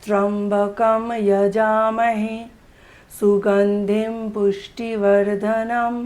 त्र्यम्बकं यजामहे सुगन्धिं पुष्टिवर्धनम्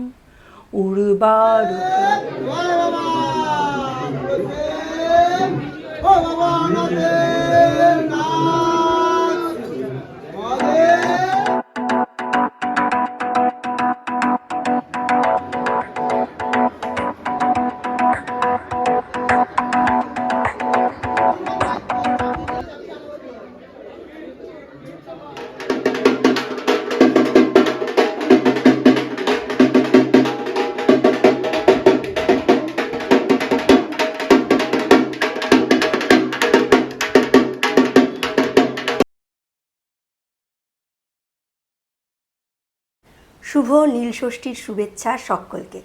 শুভ নীলষষ্ঠীর শুভেচ্ছা সকলকে।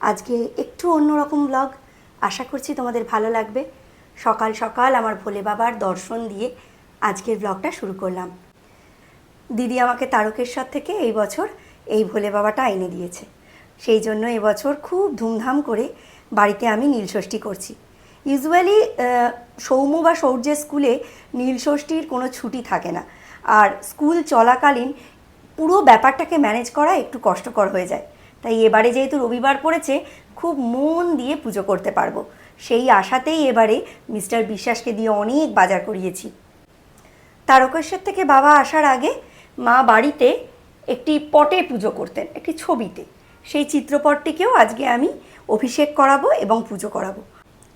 আজকে একটু অন্যরকম ব্লগ, আশা করছি তোমাদের ভালো লাগবে। সকাল সকাল আমার ভোলে বাবার দর্শন দিয়ে আজকের ব্লগটা শুরু করলাম। দিদি আমাকে তারকেশ্বর থেকে এই বছর এই ভোলে বাবাটা এনে দিয়েছে, সেই জন্য এবছর খুব ধুমধাম করে বাড়িতে আমি নীলষষ্ঠী করছি। ইউজুয়ালি সৌম্য বা সৌর্যের স্কুলে নীলষষ্ঠীর কোনো ছুটি থাকে না, আর স্কুল চলাকালীন পুরো ব্যাপারটাকে ম্যানেজ করা একটু কষ্টকর হয়ে যায়। তাই এবারে যেহেতু রবিবার পড়েছে, খুব মন দিয়ে পুজো করতে পারবো, সেই আশাতেই এবারে মিস্টার বিশ্বাসকে দিয়ে অনেক বাজার করিয়েছি। তারকেশ্বর থেকে বাবা আসার আগে মা বাড়িতে একটি পটে পুজো করতেন, একটি ছবিতে। সেই চিত্রপটটিকেও আজকে আমি অভিষেক করাবো এবং পুজো করাবো।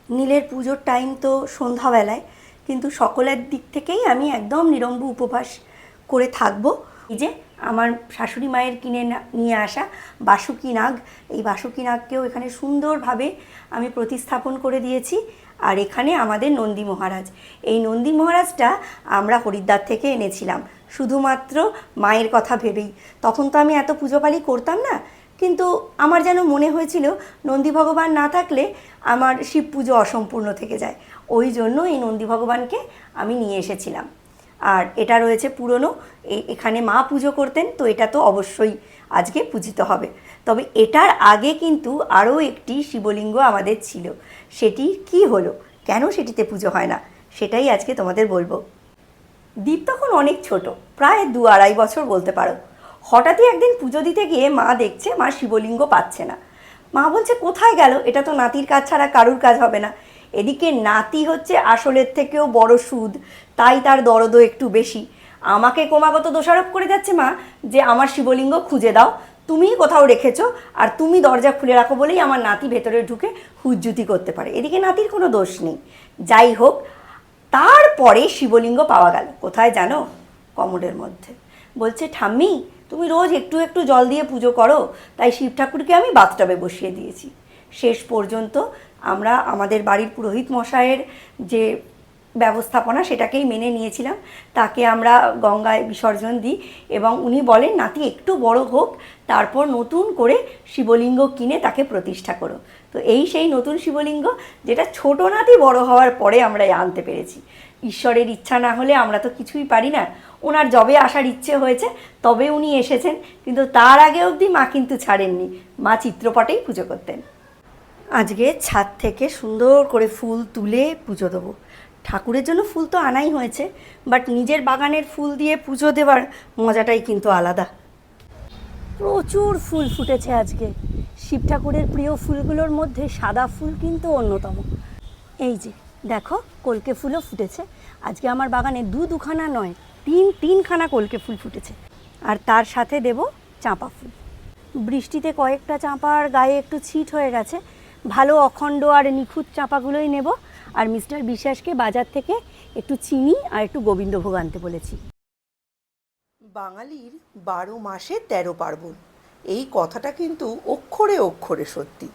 নীলের পুজোর টাইম তো সন্ধ্যাবেলায়, কিন্তু সকলের দিক থেকেই আমি একদম নিরম্ব উপবাস করে থাকবো। এই যে আমার শাশুড়ি মায়ের কিনে নিয়ে আসা বাসুকি নাগ, এই বাসুকি নাগকেও এখানে সুন্দরভাবে আমি প্রতিস্থাপন করে দিয়েছি। আর এখানে আমাদের নন্দী মহারাজ, এই নন্দী মহারাজটা আমরা হরিদ্বার থেকে এনেছিলাম শুধুমাত্র মায়ের কথা ভেবেই। তখন তো আমি এত পুজোপালি করতাম না, কিন্তু আমার যেন মনে হয়েছিল নন্দী ভগবান না থাকলে আমার শিব পুজো অসম্পূর্ণ থেকে যায়, ওই জন্য এই নন্দী ভগবানকে আমি নিয়ে এসেছিলাম। আর এটা রয়েছে পুরনো, এখানে মা পুজো করতেন, তো এটা তো অবশ্যই আজকে পূজিত হবে। তবে এটার আগে কিন্তু আরও একটি শিবলিঙ্গ আমাদের ছিল, সেটি কি হলো, কেন সেটিতে পুজো হয় না, সেটাই আজকে তোমাদের বলবো। দীপ তখন অনেক ছোট, প্রায় 2-2.5 বছর বলতে পারো। হঠাৎই একদিন পুজো দিতে গিয়ে মা দেখছে মা শিবলিঙ্গ পাচ্ছে না। মা বলছে কোথায় গেল, এটা তো নাতির কাজ ছাড়া কারুর কাজ হবে না। এদিকে নাতি হচ্ছে আসলের থেকেও বড় সুদ, তাই তার দরদও একটু বেশি। আমাকে ক্রমাগত দোষারোপ করে যাচ্ছে মা যে আমার শিবলিঙ্গ খুঁজে দাও, তুমিই কোথাও রেখেছো, আর তুমি দরজা খুলে রাখো বলেই আমার নাতি ভেতরে ঢুকে হুজ্জুতি করতে পারে। এদিকে নাতির কোনো দোষ নেই। যাই হোক, তারপরে শিবলিঙ্গ পাওয়া গেল কোথায় জানো, কমোডের মধ্যে। বলছে ঠাম্মি তুমি রোজ একটু একটু জল দিয়ে পুজো করো, তাই শিব ঠাকুরকে আমি বাথটবে বসিয়ে দিয়েছি। শেষ পর্যন্ত আমরা আমাদের বাড়ির পুরোহিত মশাইয়ের যে ব্যবস্থাপনা সেটাকেই মেনে নিয়েছিলাম। তাকে আমরা গঙ্গায় বিসর্জন দিই এবং উনি বলেন নাতি একটু বড় হোক, তারপর নতুন করে শিবলিঙ্গ কিনে তাকে প্রতিষ্ঠা করো। তো এই সেই নতুন শিবলিঙ্গ, যেটা ছোট নাতি বড় হওয়ার পরে আমরা আনতে পেরেছি। ঈশ্বরের ইচ্ছা না হলে আমরা তো কিছুই পারি না। ওনার যবে আসার ইচ্ছে হয়েছে তবে উনি এসেছেন, কিন্তু তার আগে অবধি মা কিন্তু ছাড়েননি, মা চিত্রপটেই পুজো করতেন। আজকে ছাদ থেকে সুন্দর করে ফুল তুলে পুজো দেবো। ঠাকুরের জন্য ফুল তো আনাই হয়েছে, বাট নিজের বাগানের ফুল দিয়ে পুজো দেওয়ার মজাটাই কিন্তু আলাদা। প্রচুর ফুল ফুটেছে আজকে। শিব ঠাকুরের প্রিয় ফুলগুলোর মধ্যে সাদা ফুল কিন্তু অন্যতম। এই যে দেখো, কলকে ফুলও ফুটেছে আজকে আমার বাগানে। দুখানা নয়, তিনখানা কলকে ফুল ফুটেছে। আর তার সাথে দেব চাঁপা ফুল। বৃষ্টিতে কয়েকটা চাঁপার গায়ে একটু ছিট হয়ে গেছে, ভালো অখণ্ড আর নিখুঁত চাঁপাগুলোই নেব। আর মিস্টার বিশ্বাসকে বাজার থেকে একটু চিনি আর একটু গোবিন্দভোগ আনতে বলেছি। বাঙালির 12 মাসে 13 পার্বণ, এই কথাটা কিন্তু অক্ষরে অক্ষরে সত্যি।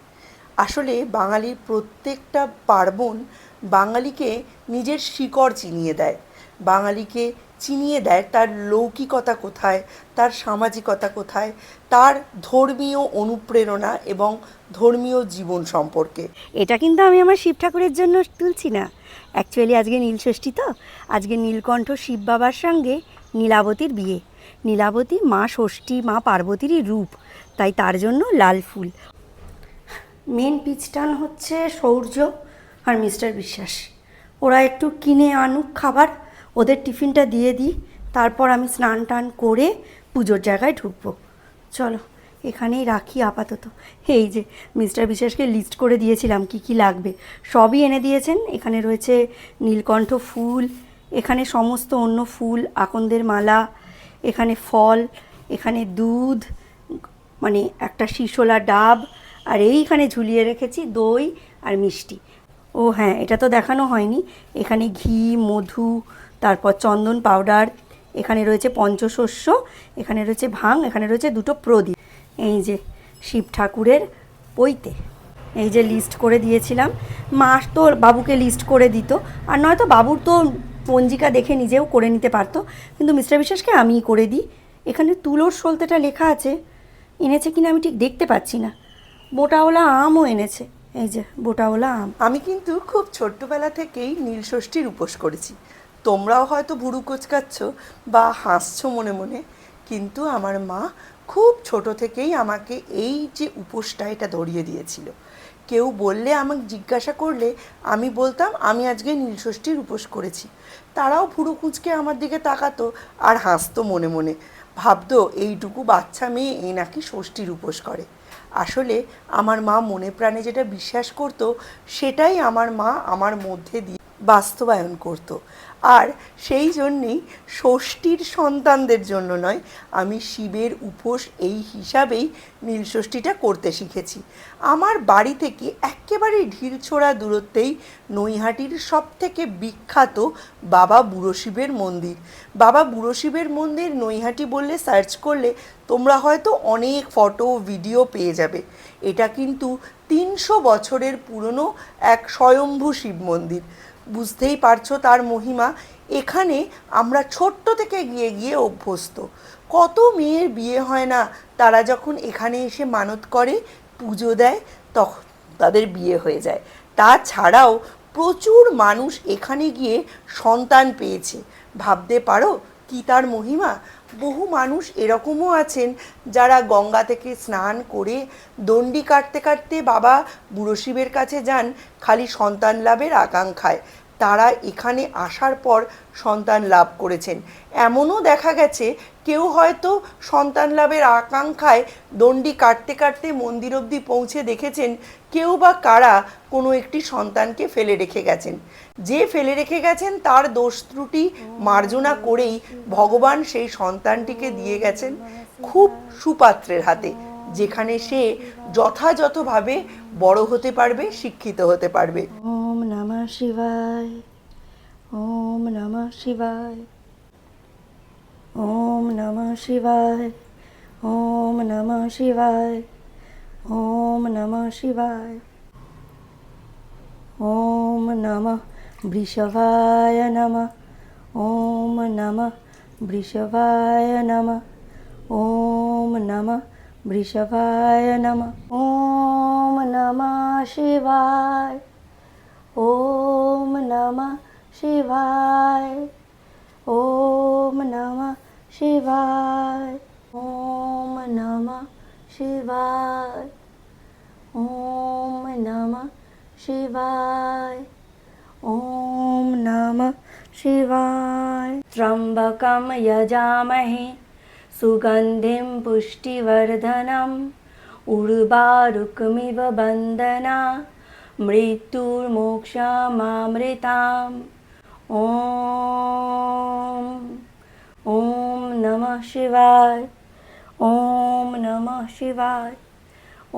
আসলে বাঙালির প্রত্যেকটা পার্বণ বাঙালিকে নিজের শিকড় চিনিয়ে দেয়, বাঙালিকে চিনিয়ে দেয় তার লৌকিকতা কোথায়, তার সামাজিকতা কোথায়, তার ধর্মীয় অনুপ্রেরণা এবং ধর্মীয় জীবন সম্পর্কে। এটা কিন্তু আমি আমার শিব ঠাকুরের জন্য তুলছি না, অ্যাকচুয়ালি আজকে নীলষষ্ঠী, তো আজকে নীলকণ্ঠ শিব বাবার সঙ্গে নীলাবতীর বিয়ে। নীলাবতী মা ষষ্ঠী, মা পার্বতীরই রূপ, তাই তার জন্য লাল ফুল। মেন পিচটান হচ্ছে সৌর্য আর মিস্টার বিশ্বাস। ওরা একটু কিনে আনুক খাবার, ওদের টিফিনটা দিয়ে দিই, তারপর আমি স্নান টান করে পুজোর জায়গায় ঢুকবো। চলো এখানেই রাখি আপাতত। এই যে মিস্টার বিশ্বাসকে লিস্ট করে দিয়েছিলাম কি কি লাগবে, সবই এনে দিয়েছেন। এখানে রয়েছে নীলকণ্ঠ ফুল, এখানে সমস্ত অন্য ফুল, আকন্দের মালা, এখানে ফল, এখানে দুধ, মানে একটা শিশোলা ডাব, আর এইখানে ঝুলিয়ে রেখেছি দই আর মিষ্টি। ও হ্যাঁ, এটা তো দেখানো হয়নি, এখানে ঘি, মধু, তারপর চন্দন পাউডার, এখানে রয়েছে পঞ্চশস্য, এখানে রয়েছে ভাং, এখানে রয়েছে দুটো প্রদীপ। এই যে শিব ঠাকুরের পৈতে, এই যে লিস্ট করে দিয়েছিলাম। মা তো বাবুকে লিস্ট করে দিত, আর নয়তো বাবুর তো পঞ্জিকা দেখে নিজেও করে নিতে পারতো, কিন্তু মিস্টার বিশ্বাসকে আমিই করে দিই। এখানে তুলোর সলতেটা লেখা আছে, এনেছে কিনা আমি ঠিক দেখতে পাচ্ছি না। বোটাওয়ালা আমও এনেছে, এই যে বোটাওয়ালা আম। আমি কিন্তু খুব ছোট্টবেলা থেকেই নীলষষ্ঠীর উপোস করেছি। তোমরাও হয়তো ভুরু কোচকাচ্ছ বা হাসছো মনে মনে, কিন্তু আমার মা খুব ছোট থেকেই আমাকে এই যে উপোসটা এটা ধরিয়ে দিয়েছিল। কেউ বললে, আমাকে জিজ্ঞাসা করলে আমি বলতাম আমি আজকে নীলষষ্ঠীর উপোস করেছি। তারাও ভুরু কুঁচকে আমার দিকে তাকাতো আর হাসতো মনে মনে, ভাবতো এইটুকু বাচ্চা মেয়ে এই নাকি ষষ্ঠীর উপোস করে। আসলে আমার মা মনে প্রাণে যেটা বিশ্বাস করতো সেটাই আমার মা আমার মধ্যে দিয়ে বাস্তবায়ন করতো। আর সেই জন্যেই ষষ্ঠীর সন্তানদের জন্য নয়, আমি শিবের উপোস এই হিসাবেই নীলষষ্ঠীটা করতে শিখেছি। আমার বাড়ি থেকে একেবারে ঢিলছোড়া দূরত্বেই নৈহাটির সবথেকে বিখ্যাত বাবা বুড়ো শিবের মন্দির। বাবা বুড়ো শিবের মন্দির নৈহাটি বললে সার্চ করলে তোমরা হয়তো অনেক ফটো ভিডিও পেয়ে যাবে। এটা কিন্তু 300 বছরের পুরনো এক স্বয়ম্ভু শিব মন্দির। বুঝতেই পারছো তার মহিমা। এখানে আমরা ছোট্ট থেকে গিয়ে গিয়ে অভ্যস্ত। কত মেয়ের বিয়ে হয় না, তারা যখন এখানে এসে মানত করে, পুজো দেয়, তখন তাদের বিয়ে হয়ে যায়। তাছাড়াও প্রচুর মানুষ এখানে গিয়ে সন্তান পেয়েছে। ভাবতে পারো কি তার মহিমা। বহু মানুষ এরকমও আছেন যারা গঙ্গা থেকে স্নান করে দণ্ডি কাটতে কাটতে বাবা বুড়ো শিবের কাছে যান খালি সন্তান লাভের আকাঙ্ক্ষায়। তারা এখানে আসার পর সন্তান লাভ করেছেন। এমনও দেখা গেছে কেউ হয়তো সন্তান লাভের আকাঙ্ক্ষায় দণ্ডি কাটতে কাটতে মন্দির অবধি পৌঁছে দেখেছেন কেউ বা কারা কোনো একটি সন্তানকে ফেলে রেখে গেছেন। যে ফেলে রেখে গেছেন তার দোষ ত্রুটি মার্জনা করেই ভগবান সেই সন্তানটিকে দিয়ে গেছেন খুব সুপাত্রের হাতে, যেখানে সে যথাযথভাবে বড় হতে পারবে, শিক্ষিত হতে পারবে। ওম নমঃ শিবায়, ওম নমঃ শিবায়, ওম নমঃ শিবায়, ওম নমঃ শিবায়, ওম নমঃ শিবায়, ওম নমঃ বৃষভায় নমঃ, ওম নমঃ বৃষভায় নমঃ, ওম নমঃ বৃষভায় নমঃ, ওম নমঃ শিবায়, ওম নমঃ শিবায়, ওম নমঃ শিবায়, ওম নমঃ শিবায়, ওম নমঃ শিবায়, ওম নমঃ শিবায়। ত্র্যম্বকম যজামহে সুগন্ধিম পুষ্টিবর্ধনম উর্বারুকমিব বন্দনা মৃত্যুর্মোক্ষমামৃতাম। ওম ওম নমঃ শিবায়, ওম নমঃ শিবায়,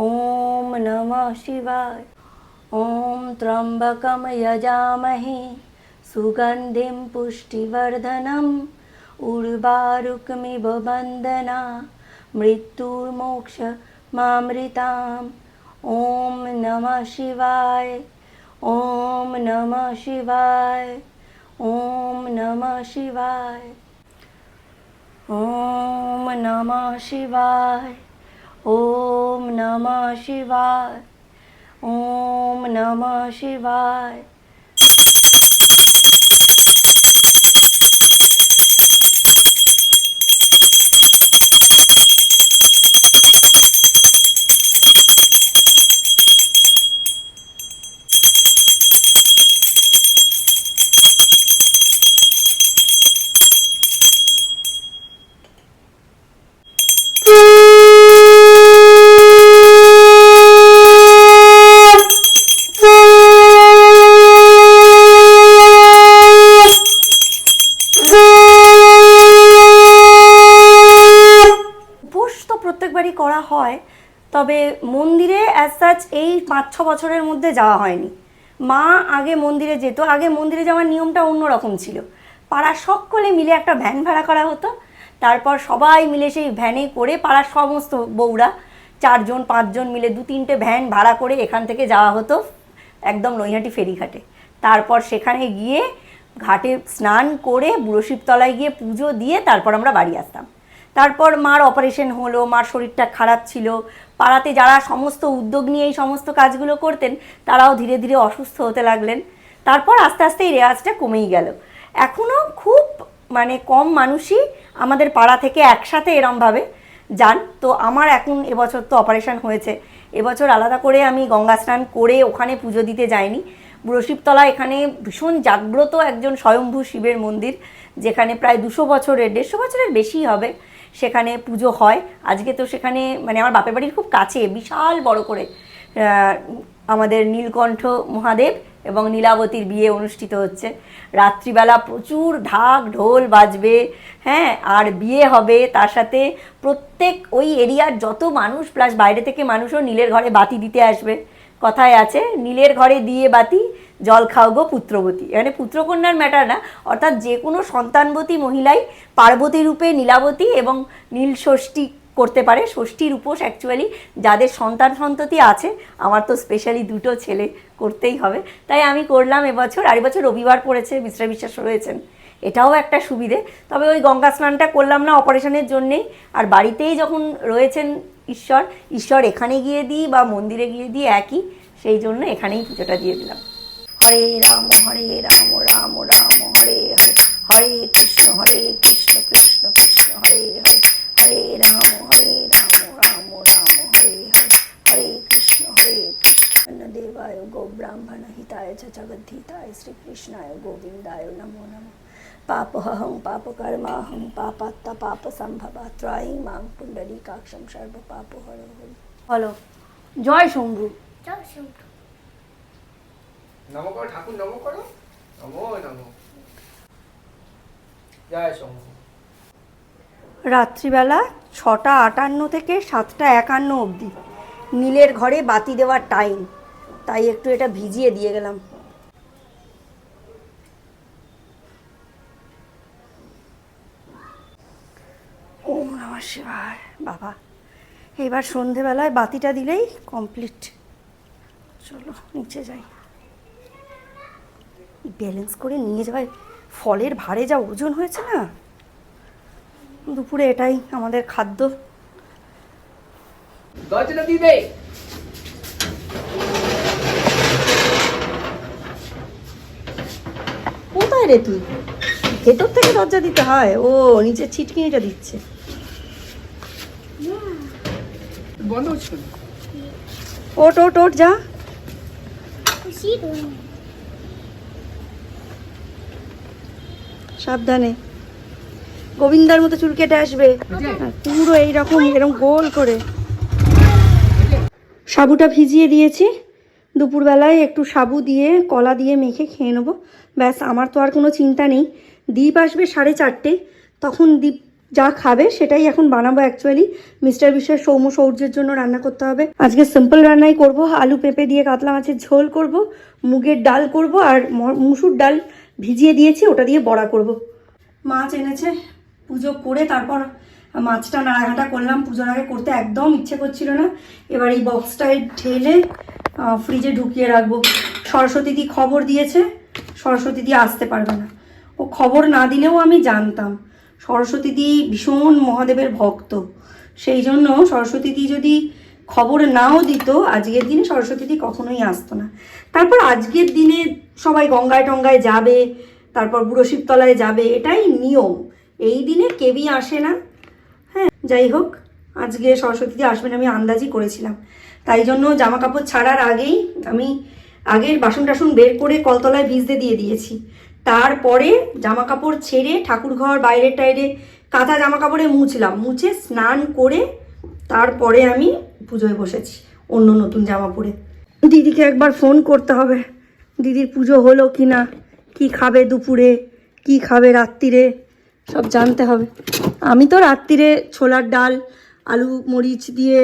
ওম নমঃ শিবায়। ওম ত্র্যম্বকম যজামহে সুগন্ধিম পুষ্টিবর্ধনম উর্বারুকমিব বন্দনা মৃত্যুর্মোক্ষমামৃতাম। ওম নমঃ শিবায়, ওম নমঃ শিবায়, ওম নমঃ শিবায়, ওম নমঃ শিবায়, ওম নমঃ শিবায়, ওম নমঃ শিবায়। প্রত্যেকবারই করা হয়, তবে মন্দিরে অ্যাজ সাচ এই 5-6 বছরের মধ্যে যাওয়া হয়নি। মা আগে মন্দিরে যেত, আগে মন্দিরে যাওয়ার নিয়মটা অন্যরকম ছিল। পাড়ার সকলে মিলে একটা ভ্যান ভাড়া করা হতো, তারপর সবাই মিলে সেই ভ্যানে করে পাড়ার সমস্ত বউরা 4-5 মিলে 2-3টে ভ্যান ভাড়া করে এখান থেকে যাওয়া হতো একদম নৈহাটি ফেরিঘাটে। তারপর সেখানে গিয়ে ঘাটে স্নান করে বুড়োশিবতলায় গিয়ে পুজো দিয়ে তারপর আমরা বাড়ি আসতাম। তারপর মার অপারেশন হলো, মার শরীরটা খারাপ ছিল, পাড়াতে যারা সমস্ত উদ্যোগ নিয়ে এই সমস্ত কাজগুলো করতেন তারাও ধীরে ধীরে অসুস্থ হতে লাগলেন। তারপর আস্তে আস্তে এই রেওয়াজটা কমেই গেল। এখনও খুব মানে কম মানুষই আমাদের পাড়া থেকে একসাথে এরমভাবে যান। তো আমার এখন এবছর তো অপারেশন হয়েছে, এবছর আলাদা করে আমি গঙ্গা স্নান করে ওখানে পুজো দিতে যাইনি। বুড়োশিবতলা এখানে ভীষণ জাগ্রত একজন স্বয়ম্ভূ শিবের মন্দির, যেখানে প্রায় 200 বছরের 150 বছরের বেশি হবে সেখানে পুজো হয়। আজকে তো সেখানে মানে আমার বাপের বাড়ির খুব কাছে বিশাল বড় করে আমাদের নীলকণ্ঠ মহাদেব এবং নীলাবতীর বিয়ে অনুষ্ঠিত হচ্ছে। রাত্রিবেলা প্রচুর ঢাক ঢোল বাজবে, হ্যাঁ, আর বিয়ে হবে। তার সাথে প্রত্যেক ওই এরিয়ার যত মানুষ প্লাস বাইরে থেকে মানুষও নীলের ঘরে বাতি দিতে আসবে। কথায় আছে নীলের ঘরে দিয়ে বাতি জল খাও গো পুত্রবতী। এখানে পুত্রকন্যার ম্যাটার না, অর্থাৎ যে কোনো সন্তানবতী মহিলাই পার্বতী রূপে নীলাবতী এবং নীল ষষ্ঠী করতে পারে। ষষ্ঠীর উপোস অ্যাকচুয়ালি যাদের সন্তান সন্ততি আছে, আমার তো স্পেশালি 2টো ছেলে, করতেই হবে, তাই আমি করলাম এবছর। আর এবছর রবিবার পড়েছে, মিশ্রা বিশ্বাস রয়েছেন, এটাও একটা সুবিধে। তবে ওই গঙ্গা স্নানটা করলাম না অপারেশনের জন্যেই। আর বাড়িতেই যখন রয়েছেন ঈশ্বর এখানে গিয়ে দিই বা মন্দিরে গিয়ে দিই একই, সেই জন্য এখানেই পুজোটা দিয়ে দিলাম। হরে রাম রাম রাম হরে হরে, হরে কৃষ্ণ কৃষ্ণ কৃষ্ণ হরে হরে, হরে রাম রাম রাম হরে হরে, হরে কৃষ্ণ কৃষ্ণ দেবায় গো ব্রাহ্মণ হিতায় চ জগদ্ধিতায় শ্রীকৃষ্ণায় গোবিন্দায় নমো নমঃ। পাপহং পাপকর্মাহং পাপাত্তা পাপ সম্ভবা ত্রায়ী মাং পুণ্ডরীকাক্ষং সর্ব পাপ হর হরি। বলো জয় শম্ভু। নমো করো ঠাকুর, নমো করো, নমো নমো, জয় শম্ভু। রাত্রিবেলা 6:58 থেকে 7:51 অবধি নীলের ঘরে বাতি দেওয়ার টাইম, তাই একটু এটা ভিজিয়ে দিয়ে গেলাম। ওম নমঃ শিবায়। বাবা এবার সন্ধেবেলায় বাতিটা দিলেই কমপ্লিট। চলো নিচে যাই। ব্যালেন্স করে নিয়ে যাওয়ায় ফলের ভারে যা ওজন হয়েছে না, দুপুরে এটাই আমাদের খাদ্য। দরজাটা দিবে। কোথায় রে তুই? ভেতর থেকে দরজা দিতে হয়? ও নিচে ছিটকিনিটা দিচ্ছে। বন্ধ হচ্ছে না। ওট ওট ওট যা। সাবধানে, গোবিন্দার মতো চুল কেটে আসবে পুরো এইরকম এরকম গোল করে। সাবুটা ভিজিয়ে দিয়েছি, দুপুরবেলায় একটু সাবু দিয়ে কলা দিয়ে মেখে খেয়ে নেবো, ব্যাস। আমার তো আর কোনো চিন্তা নেই। দীপ আসবে 4:30, তখন দীপ যা খাবে সেটাই এখন বানাবো। অ্যাকচুয়ালি মিস্টার বিশ্বাস সৌম্য সৌর্যের জন্য রান্না করতে হবে। আজকে সিম্পল রান্নাই করব, আলু পেঁপে দিয়ে কাতলা মাছের ঝোল করব, মুগের ডাল করব, আর মুসুর ডাল ভিজিয়ে দিয়েছি ওটা দিয়ে বড়া করব। মাছ এনেছে, পুজো করে তারপর মাছটা নাড়াঘাটা করলাম। পুজোর আগে করতে একদম ইচ্ছে করছিল না, এবার এই বক্সটায় ঢেলে ফ্রিজে ঢুকিয়ে রাখবো। সরস্বতীদি খবর দিয়েছে, সরস্বতীদি আসতে পারবে না। ও খবর না দিলেও আমি জানতাম সরস্বতীদি ভীষণ মহাদেবের ভক্ত, সেই জন্য সরস্বতীদি যদি খবর নাও দিত আজকের দিনে সরস্বতীদি কখনোই আসতো না। তারপর আজকের দিনে সবাই গঙ্গায় টঙ্গায় যাবে, তারপর বুড়োশিবতলায় যাবে, এটাই নিয়ম। এই দিনে কেউই আসে না। হ্যাঁ যাই হোক, আজকে সরস্বতীদি আসবেন আমি আন্দাজই করেছিলাম, তাই জন্য জামা কাপড় ছাড়ার আগেই আমি আগের বাসন টাসন বের করে কলতলায় ভিজতে দিয়ে দিয়েছি। তারপরে জামা কাপড় ছেড়ে ঠাকুরঘর বাইরে টাইরে কাঁথা জামা কাপড়ে মুছলাম, মুছে স্নান করে তারপরে আমি পুজোয় বসেছি অন্য নতুন জামা পরে। দিদিকে একবার ফোন করতে হবে, দিদির পুজো হলো কি না, কী খাবে দুপুরে, কি খাবে রাত্রিরে, সব জানতে হবে। আমি তো রাত্রিরে ছোলার ডাল আলু মরিচ দিয়ে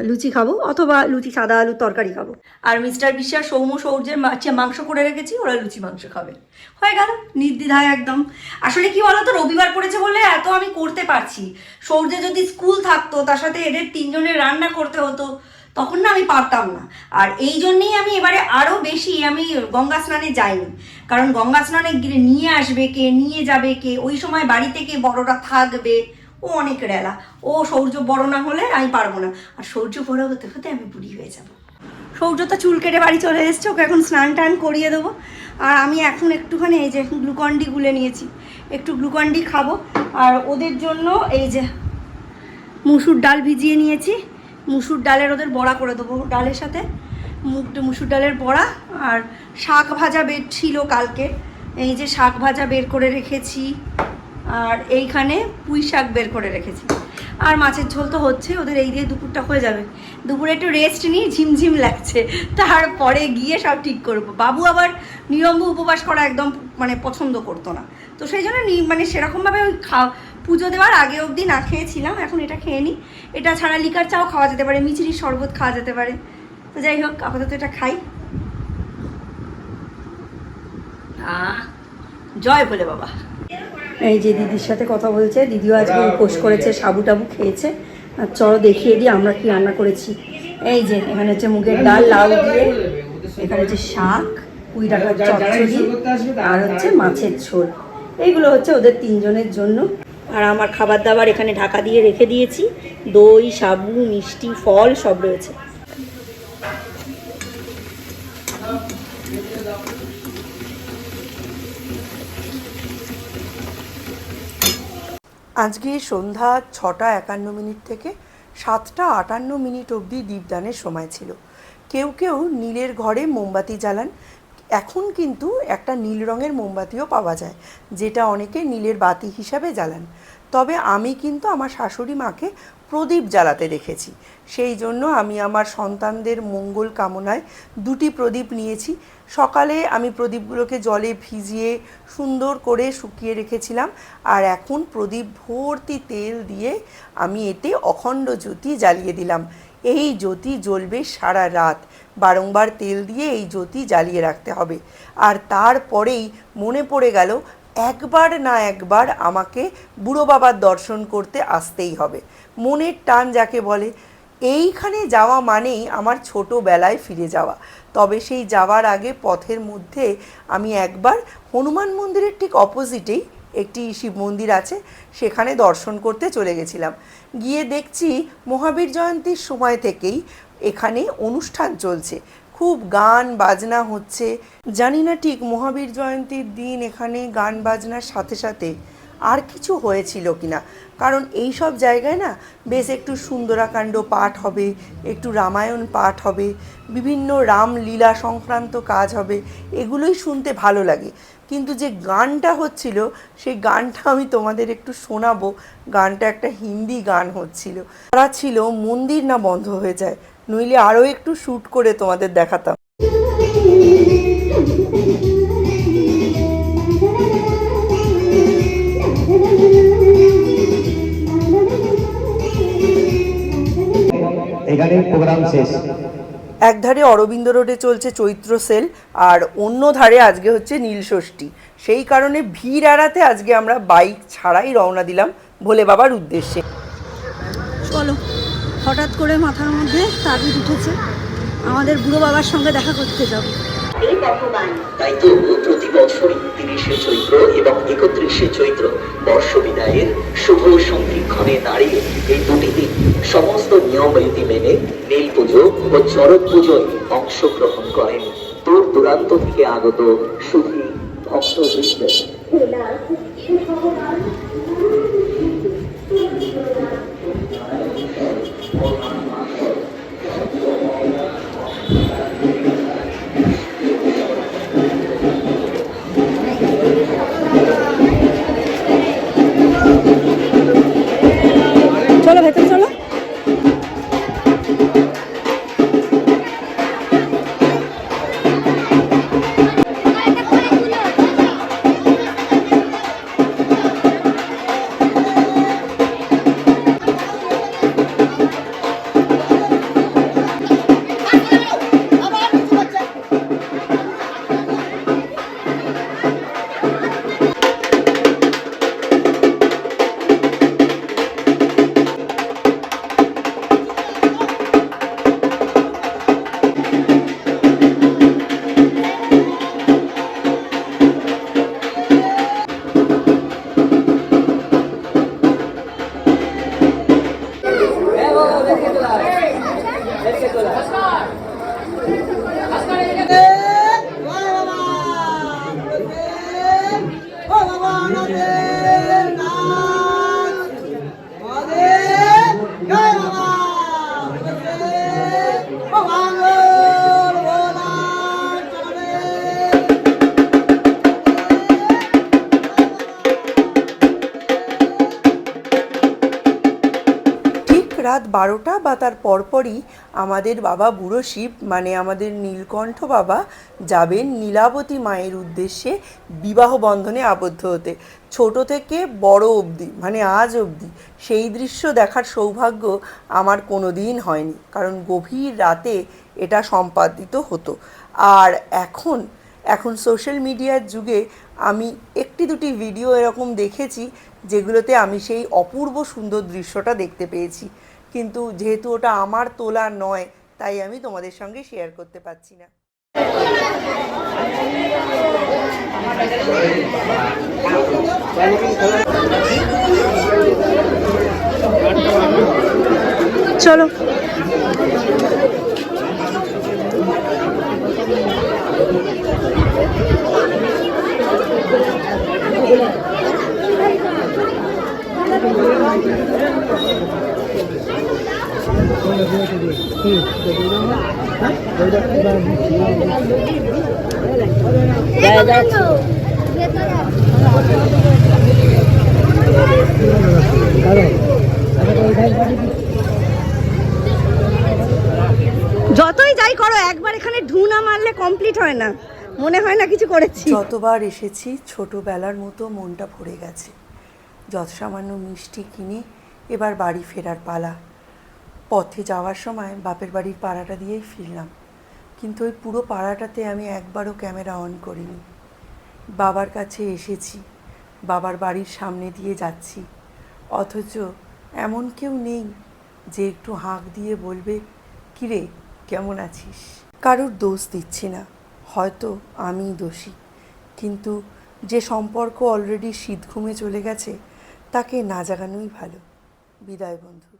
লুচি খাবো, অথবা লুচি সাদা আলুর তরকারি খাবো। আর মিস্টার বিশ্বাস সৌম্য সৌর্যের মাংস করে রেখেছি, ওরা লুচি মাংস খাবে। হয়ে গেল নির্দ্বিধায় একদম। আসলে কি বলতো, রবিবার পড়েছে বলে এত আমি করতে পারছি। সৌর্য যদি স্কুল থাকতো, তার সাথে এদের তিনজনের রান্না করতে হতো, তখন না আমি পারতাম না। আর এই জন্যেই আমি এবারে আরও বেশি আমি গঙ্গা স্নানে যাইনি, কারণ গঙ্গা স্নানে নিয়ে আসবে কে, নিয়ে যাবে কে, ওই সময় বাড়ি থেকে বড়রা থাকবে, ও অনেক রেলা। ও সৌর্য বড় না হলে আমি পারবো না, আর সৌর্য বড় হতে হতে আমি বুড়ি হয়ে যাব। সৌর্য তো চুল কেটে বাড়ি চলে এসছে, ওকে এখন স্নান টান করিয়ে দেবো। আর আমি এখন একটুখানি এই যে গ্লুকন-ডি গুলে নিয়েছি, একটু গ্লুকন-ডি খাবো। আর ওদের জন্য এই যে মুসুর ডাল ভিজিয়ে নিয়েছি, মুসুর ডালের ওদের বড়া করে দেবো, ডালের সাথে মুসুর ডালের বড়া। আর শাক ভাজা বের ছিল কালকে, এই যে শাক ভাজা বের করে রেখেছি। আর এইখানে পুঁই শাক বের করে রেখেছি। আর মাছের ঝোল তো হচ্ছে, ওদের এই দিয়ে দুপুরটা হয়ে যাবে। দুপুরে একটু রেস্ট নিই, ঝিমঝিম লাগছে, তারপরে গিয়ে সব ঠিক করবো। বাবু আবার নিরম্ব উপবাস করা একদম মানে পছন্দ করতো না, তো সেই জন্য মানে সেরকমভাবে ওই পুজো দেওয়ার আগে অবধি না খেয়েছিলাম, এখন এটা খেয়ে নিই। এটা ছাড়া লিকার চাও খাওয়া যেতে পারে, মিচড়ির শরবত খাওয়া যেতে পারে। তো যাই হোক, আপাতত এটা খাই। জয় ভোলে বাবা। এই যে দিদির সাথে কথা বলছে, দিদিও আজকে উপোস করেছে, সাবু টাবু খেয়েছে। আর চলো দেখিয়ে দিই আমরা কি রান্না করেছি। এই যে এখানে হচ্ছে মুগের ডাল লাউ দিয়ে, এখানে হচ্ছে শাক, পুঁই ডাঁটার চচ্চড়ি, আর হচ্ছে মাছের ঝোল। এইগুলো হচ্ছে ওদের তিনজনের জন্য। আর আমার খাবার দাবার এখানে ঢাকা দিয়ে রেখে দিয়েছি, দই, সাবু, মিষ্টি, ফল সব রয়েছে। আজকে সন্ধ্যা 6:51 থেকে 7:58 অবধি দীপদানের সময় ছিল। কেউ কেউ নীলের ঘরে মোমবাতি জ্বালান। এখন কিন্তু একটা নীল রঙের মোমবাতিও পাওয়া যায়, যেটা অনেকে নীলের বাতি হিসাবে জ্বালান। তবে আমি কিন্তু আমার শাশুড়ি মাকে প্রদীপ জ্বালাতে দেখেছি, সেই জন্য আমি আমার সন্তানদের মঙ্গল কামনায় 2টি প্রদীপ নিয়েছি। সকালে আমি প্রদীপগুলোকে জলে ভিজিয়ে সুন্দর করে শুকিয়ে রেখেছিলাম, আর এখন প্রদীপ ভর্তি তেল দিয়ে আমি এতে অখণ্ড জ্যোতি জ্বালিয়ে দিলাম। এই জ্যোতি জ্বলবে সারা রাত, বারংবার তেল দিয়ে এই জ্যোতি জ্বালিয়ে রাখতে হবে। আর তারপরেই মনে পড়ে গেল, একবার না একবার আমাকে বুড়ো বাবার দর্শন করতে আসতেই হবে। মনের টান যাকে বলে, এইখানে যাওয়া মানেই আমার ছোটোবেলায় ফিরে যাওয়া। তবে সেই যাওয়ার আগে পথের মধ্যে আমি একবার হনুমান মন্দিরের ঠিক অপোজিটেই একটি শিব মন্দির আছে, সেখানে দর্শন করতে চলে গেছিলাম। গিয়ে দেখছি মহাবীর জয়ন্তীর সময় থেকেই এখানে অনুষ্ঠান চলছে, খুব গান বাজনা হচ্ছে। জানি না ঠিক মহাবীর জয়ন্তীর দিন এখানে গান বাজনার সাথে সাথে আর কিছু হয়েছিল কিনা, কারণ এই সব জায়গায় না বেশ একটু সুন্দরাকাণ্ড পাঠ হবে, একটু রামায়ণ পাঠ হবে, বিভিন্ন রামলীলা সংক্রান্ত কাজ হবে, এগুলোই শুনতে ভালো লাগে। কিন্তু যে গানটা হচ্ছিল সেই গানটা আমি তোমাদের একটু শোনাবো। গানটা একটা হিন্দি গান হচ্ছিল। তারা ছিল মন্দির না বন্ধ হয়ে যায়, নইলে আরও একটু শ্যুট করে তোমাদের দেখাতাম। এখানে প্রোগ্রাম শেষ। একধারে অরবিন্দ রোডে চলছে চৈত্র সেল, আর অন্য ধারে আজকে হচ্ছে নীলষষ্ঠী। সেই কারণে ভিড় এড়াতে আজকে আমরা বাইক ছাড়াই রওনা দিলাম ভোলে বাবার উদ্দেশ্যে। চলো, হঠাৎ করে মাথার মধ্যে তাবিজ উঠেছে, আমাদের বুড়ো বাবার সঙ্গে দেখা করতে যাবো। তাই তো প্রতি বছরই 30শে চৈত্র এবং 31শে চৈত্র বর্ষ বিদায়ের শুভ সন্ধিক্ষণে দাঁড়িয়ে এই দুটি দিন সমস্ত নিয়ম রীতি মেনে নীল পুজো ও চড়ক পুজোয় অংশগ্রহণ করেন দূর দূরান্ত থেকে আগত সুধী ভক্তবৃন্দ। চলো ভেতরে চলো। রাত 12টা বা তার পরপরই আমাদের বাবা বুড়ো শিব মানে আমাদের নীলকণ্ঠ বাবা যাবেন নীলাবতী মায়ের উদ্দেশ্যে বিবাহ বন্ধনে আবদ্ধ হতে। ছোট থেকে বড় অবধি মানে আজ অবধি সেই দৃশ্য দেখার সৌভাগ্য আমার কোনো দিন হয়নি, কারণ গভীর রাতে এটা সম্পাদিত হতো। আর এখন সোশ্যাল মিডিয়ার যুগে আমি একটি দুটি ভিডিও এরকম দেখেছি যেগুলোতে আমি সেই অপূর্ব সুন্দর দৃশ্যটা দেখতে পেয়েছি, কিন্তু যেহেতু ওটা আমার তোলা নয় তাই আমি তোমাদের সঙ্গে শেয়ার করতে পারছি না। চলো যতই যাই করো একবার এখানে ঢু না মারলে কমপ্লিট হয় না, মনে হয় না কিছু করেছি। যতবার এসেছি ছোটবেলার মতো মনটা ভরে গেছে। যত সামান্য মিষ্টি কিনে এবার বাড়ি ফেরার পালা। পথে যাওয়ার সময় বাপের বাড়ির পাড়াটা দিয়েই ফিরলাম, কিন্তু ওই পুরো পাড়াটাতে আমি একবারও ক্যামেরা অন করিনি। বাবার কাছে এসেছি, বাবার বাড়ির সামনে দিয়ে যাচ্ছি, অথচ এমন কেউ নেই যে একটু হাঁক দিয়ে বলবে কিরে কেমন আছিস। কারোর দোষ দিচ্ছি না, হয়তো আমিই দোষী, কিন্তু যে সম্পর্ক অলরেডি শীত ঘুমে চলে গেছে তাকে না জাগানোই ভালো। বিদায় বন্ধু।